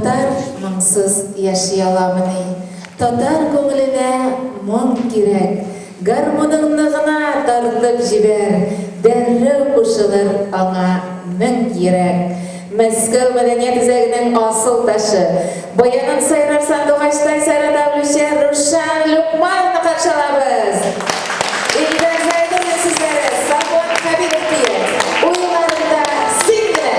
Татар моңсыз яши аламыни. Татар көңіліне моң кирәк. Гармоныңны гына тартып җибәр. Дәррәү кушылыр аңа мең йөрәк. Мәскәү мәдәният үзәгенең асыл ташы. Баянын сайрар сандугачтай сайрата белүче Рушан Лукмановны каршы алабыз. Илдар Зайдуллин сүзләре, Сафуан Хәбибов уйларында сиңдерә.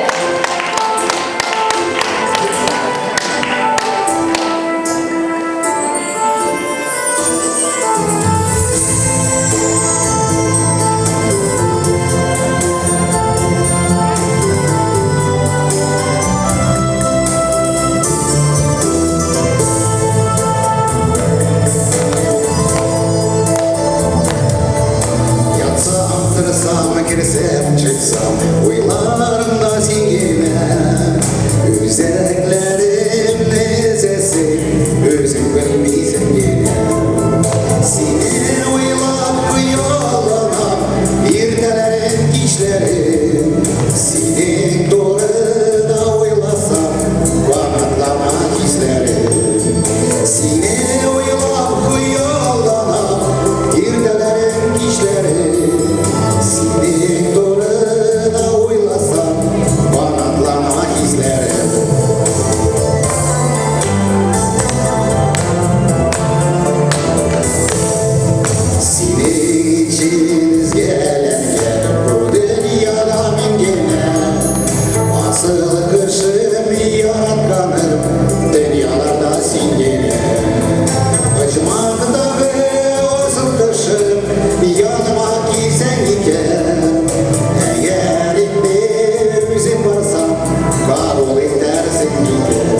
Girsem çıksam uylarımda singime Üzeklerim nezesi özüm bilmeysen yine Seni uylap uyalanam bir işlerim Seni doğru da uylasam kanatlamak isterim Seni uylap uyalanam bir işlerim Seni doğruda uylasam kanatlamak isterim Senin için gelenler bu dünyada mingene Asıl kışım yaratkanım dünyalarda singene Acımakta ve asıl kışım yanıma giysen giken Eğer bir üzüm varsa kabul edersin giken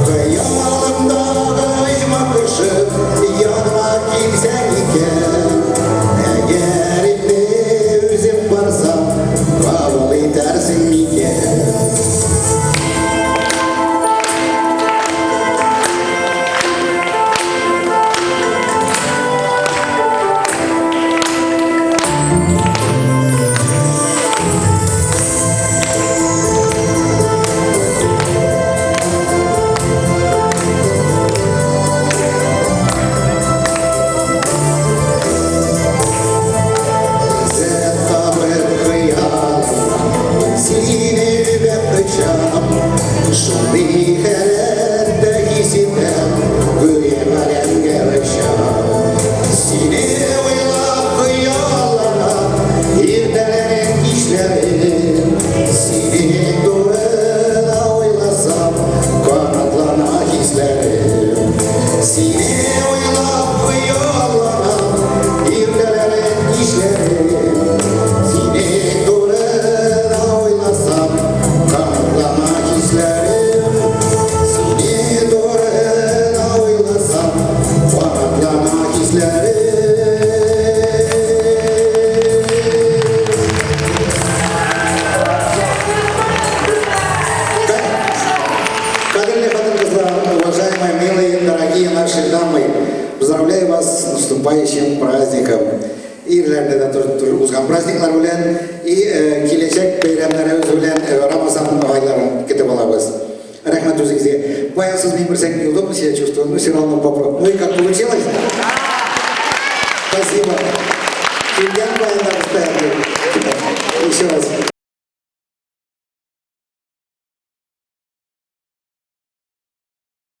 Hayalımda acıma kışım yanıma giysen giken Eğer bir üzüm varsa kabul edersin giken Поздравляю вас с наступающим праздником. İrler'de de uzgan праздниклар белән и киләчәк бәйрәмнәребез белән Рамазан айларын көтеп алабыз. Рәхмәт үзегезгә. Баягы мин берсәк неудобно себя чувствую, но все равно попробую. Ну и как получилось? Спасибо. Еще раз.